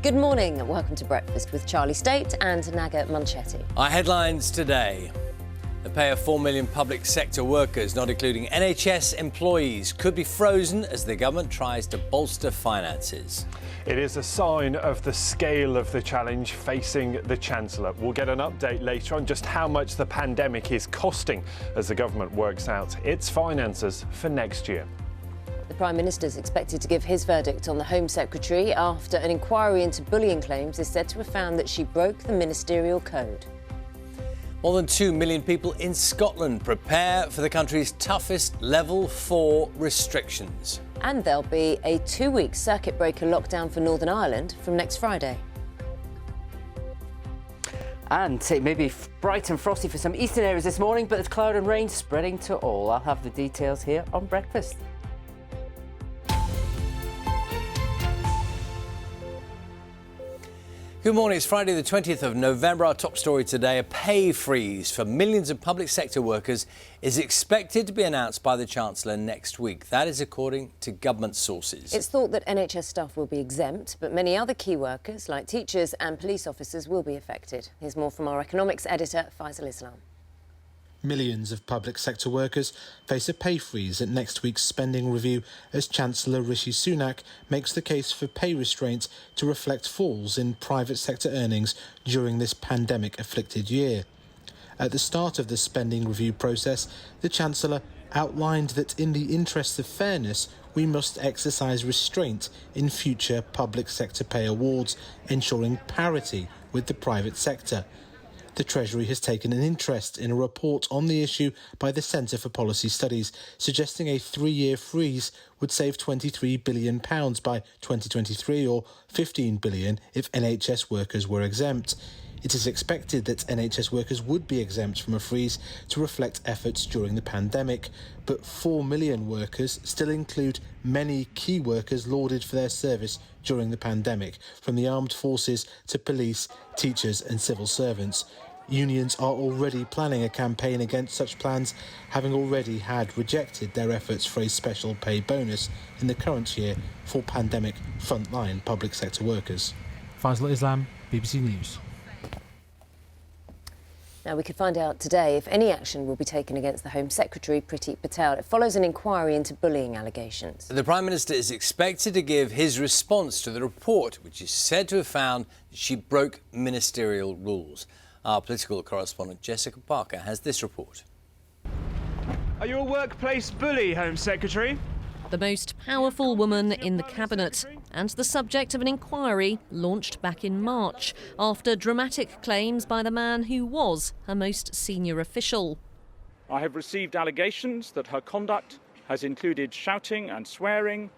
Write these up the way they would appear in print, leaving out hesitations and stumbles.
Good morning and welcome to Breakfast with Charlie State and Naga Munchetti. Our headlines today. The pay of 4 million public sector workers, not including NHS employees, could be frozen as the government tries to bolster finances. It is a sign of the scale of the challenge facing the Chancellor. We'll get an update later on just how much the pandemic is costing as the government works out its finances for next year. The Prime Minister is expected to give his verdict on the Home Secretary after an inquiry into bullying claims is said to have found that she broke the ministerial code. More than 2 million people in Scotland prepare for the country's toughest level 4 restrictions. And there'll be a 2-week circuit breaker lockdown for Northern Ireland from next Friday. And it may be bright and frosty for some eastern areas this morning, but there's cloud and rain spreading to all. I'll have the details here on Breakfast. Good morning, it's Friday the 20th of November. Our top story today, a pay freeze for millions of public sector workers is expected to be announced by the Chancellor next week. That is according to government sources. It's thought that NHS staff will be exempt, but many other key workers like teachers and police officers will be affected. Here's more from our economics editor, Faisal Islam. Millions of public sector workers face a pay freeze at next week's spending review as Chancellor Rishi Sunak makes the case for pay restraints to reflect falls in private sector earnings during this pandemic-afflicted year. At the start of the spending review process, the Chancellor outlined that in the interest of fairness, we must exercise restraint in future public sector pay awards, ensuring parity with the private sector. The Treasury has taken an interest in a report on the issue by the Centre for Policy Studies, suggesting a 3-year freeze would save £23 billion by 2023 or £15 billion if NHS workers were exempt. It is expected that NHS workers would be exempt from a freeze to reflect efforts during the pandemic, but 4 million workers still include many key workers lauded for their service during the pandemic, from the armed forces to police, teachers and civil servants. Unions are already planning a campaign against such plans, having already had rejected their efforts for a special pay bonus in the current year for pandemic frontline public sector workers. Faisal Islam, BBC News. Now, we could find out today if any action will be taken against the Home Secretary, Priti Patel. It follows an inquiry into bullying allegations. The Prime Minister is expected to give his response to the report, which is said to have found that she broke ministerial rules. Our political correspondent Jessica Parker has this report. Are you a workplace bully, Home Secretary? The most powerful woman in the cabinet and the subject of an inquiry launched back in March after dramatic claims by the man who was her most senior official. I have received allegations that her conduct has included shouting and swearing,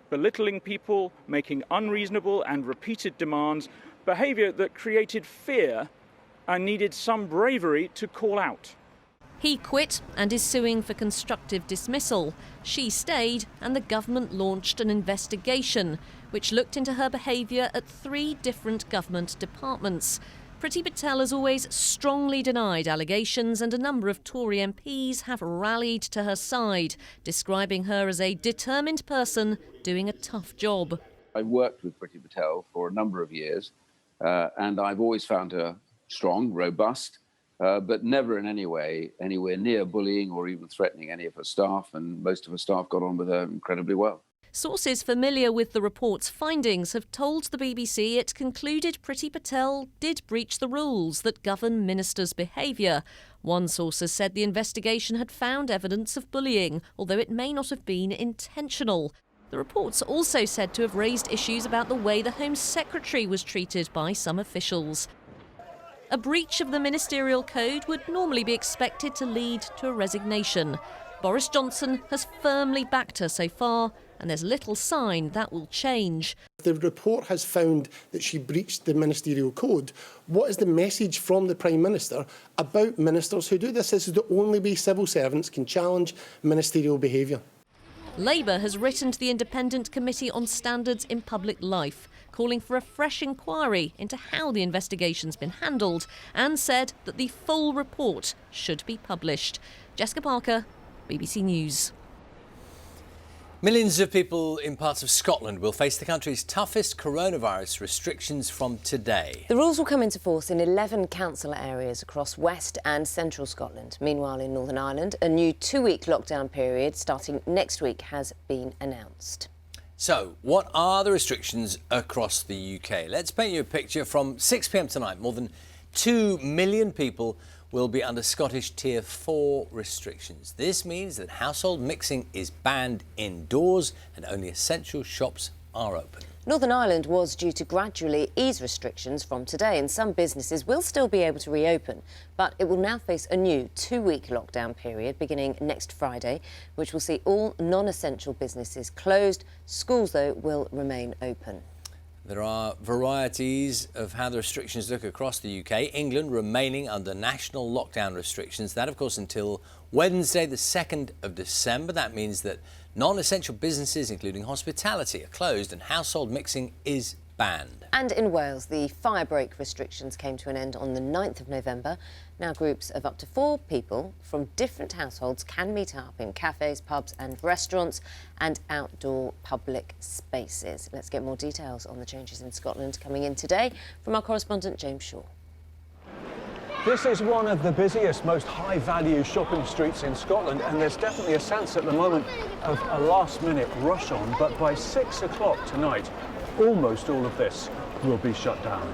belittling people, making unreasonable and repeated demands, behaviour that created fear and needed some bravery to call out. He quit and is suing for constructive dismissal. She stayed and the government launched an investigation which looked into her behaviour at 3 different government departments. Priti Patel has always strongly denied allegations and a number of Tory MPs have rallied to her side, describing her as a determined person doing a tough job. I've worked with Priti Patel for a number of years and I've always found her strong, robust, but never in any way anywhere near bullying or even threatening any of her staff, and most of her staff got on with her incredibly well. Sources familiar with the report's findings have told the BBC it concluded Priti Patel did breach the rules that govern ministers' behaviour. One source has said the investigation had found evidence of bullying, although it may not have been intentional. The report's also said to have raised issues about the way the Home Secretary was treated by some officials. A breach of the ministerial code would normally be expected to lead to a resignation. Boris Johnson has firmly backed her so far, and there's little sign that will change. The report has found that she breached the ministerial code. What is the message from the Prime Minister about ministers who do this? This is the only way civil servants can challenge ministerial behaviour. Labour has written to the Independent Committee on Standards in Public Life, calling for a fresh inquiry into how the investigation's been handled, and said that the full report should be published. Jessica Parker, BBC News. Millions of people in parts of Scotland will face the country's toughest coronavirus restrictions from today. The rules will come into force in 11 council areas across West and Central Scotland. Meanwhile, in Northern Ireland, a new 2-week lockdown period starting next week has been announced. So, what are the restrictions across the UK? Let's paint you a picture. From 6 p.m. tonight, more than 2 million people will be under Scottish Tier 4 restrictions. This means that household mixing is banned indoors and only essential shops are open. Northern Ireland was due to gradually ease restrictions from today, and some businesses will still be able to reopen, but it will now face a new 2-week lockdown period beginning next Friday, which will see all non-essential businesses closed. Schools, though, will remain open. There are varieties of how the restrictions look across the UK. England remaining under national lockdown restrictions. That, of course, until Wednesday, the 2nd of December. That means that non-essential businesses, including hospitality, are closed and household mixing is banned. And in Wales, the fire break restrictions came to an end on the 9th of November. Now groups of up to 4 people from different households can meet up in cafes, pubs and restaurants and outdoor public spaces. Let's get more details on the changes in Scotland coming in today from our correspondent James Shaw. This is one of the busiest, most high-value shopping streets in Scotland, and there's definitely a sense at the moment of a last-minute rush on, but by 6 o'clock tonight, almost all of this will be shut down.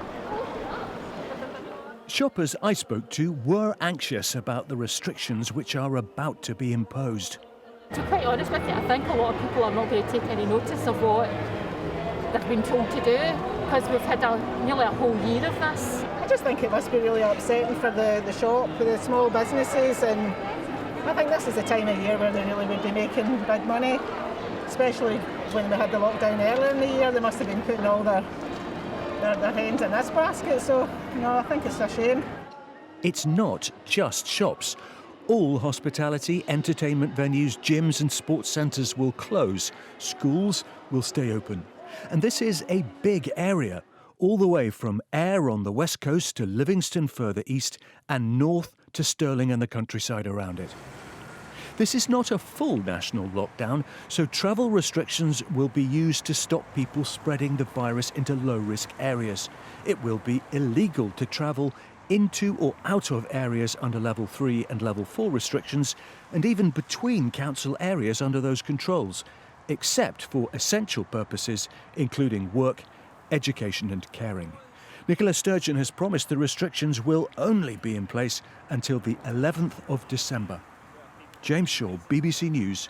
Shoppers I spoke to were anxious about the restrictions which are about to be imposed. To be quite honest with you, I think a lot of people are not going to take any notice of what they've been told to do, because we've had nearly a whole year of this. I just think it must be really upsetting for the shop, for the small businesses, and I think this is the time of year where they really would be making big money, especially when we had the lockdown earlier in the year. They must have been putting all their hands in this basket, so no, I think it's a shame. It's not just shops. All hospitality, entertainment venues, gyms and sports centres will close. Schools will stay open. And this is a big area, all the way from Ayr on the west coast to Livingston further east and north to Stirling and the countryside around it. This is not a full national lockdown, so travel restrictions will be used to stop people spreading the virus into low-risk areas. It will be illegal to travel into or out of areas under Level 3 and Level 4 restrictions, and even between council areas under those controls, except for essential purposes, including work, education and caring. Nicola Sturgeon has promised the restrictions will only be in place until the 11th of December. James Shaw, BBC News,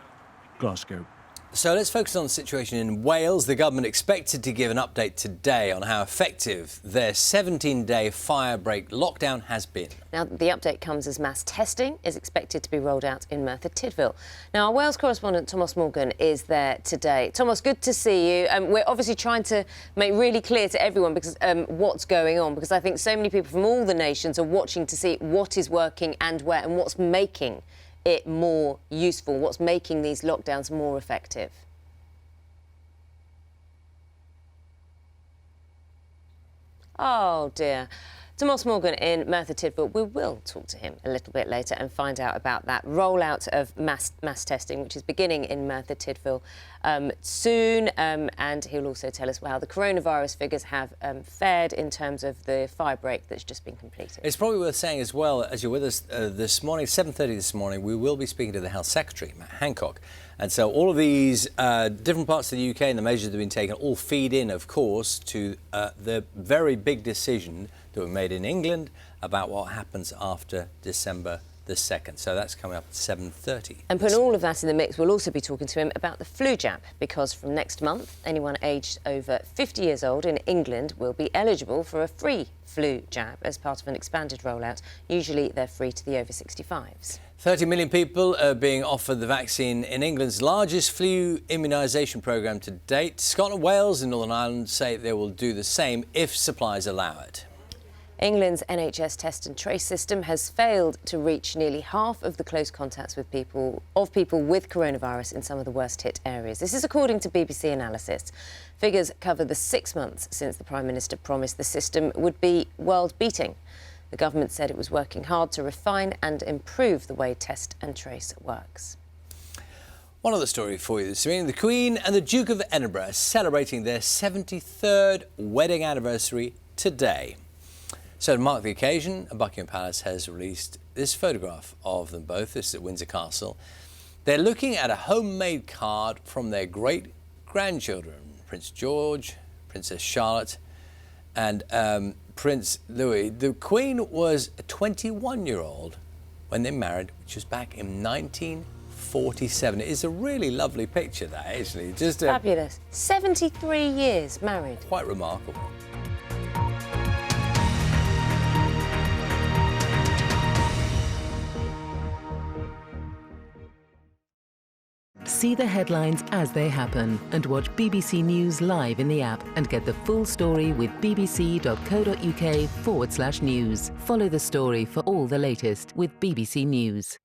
Glasgow. So let's focus on the situation in Wales. The government expected to give an update today on how effective their 17-day fire break lockdown has been. Now, the update comes as mass testing is expected to be rolled out in Merthyr Tydfil. Now, our Wales correspondent Thomas Morgan is there today. Thomas, good to see you. We're obviously trying to make really clear to everyone because what's going on, because I think so many people from all the nations are watching to see what is working and where and what's making it more useful, what's making these lockdowns more effective. Oh dear. Thomas Morgan in Merthyr Tydfil. We will talk to him a little bit later and find out about that rollout of mass testing, which is beginning in Merthyr Tydfil soon. And he'll also tell us how the coronavirus figures have fared in terms of the fire break that's just been completed. It's probably worth saying as well, as you're with us this morning, 7:30 this morning, we will be speaking to the Health Secretary, Matt Hancock. And so all of these different parts of the UK and the measures that have been taken all feed in, of course, to the very big decision that were made in England about what happens after December the 2nd. So that's coming up at 7:30. And putting all of that in the mix, we'll also be talking to him about the flu jab, because from next month, anyone aged over 50 years old in England will be eligible for a free flu jab as part of an expanded rollout. Usually they're free to the over 65s. 30 million people are being offered the vaccine in England's largest flu immunisation programme to date. Scotland, Wales and Northern Ireland say they will do the same if supplies allow it. England's NHS test and trace system has failed to reach nearly half of the close contacts with people with coronavirus in some of the worst hit areas. This is according to BBC analysis. Figures cover the 6 months since the Prime Minister promised the system would be world-beating. The government said it was working hard to refine and improve the way test and trace works. One other story for you this evening. The Queen and the Duke of Edinburgh are celebrating their 73rd wedding anniversary today. So to mark the occasion, Buckingham Palace has released this photograph of them both. This is at Windsor Castle. They're looking at a homemade card from their great-grandchildren, Prince George, Princess Charlotte and Prince Louis. The Queen was a 21-year-old when they married, which was back in 1947. It is a really lovely picture, that, actually. Just fabulous. 73 years married. Quite remarkable. See the headlines as they happen and watch BBC News live in the app and get the full story with bbc.co.uk/news. Follow the story for all the latest with BBC News.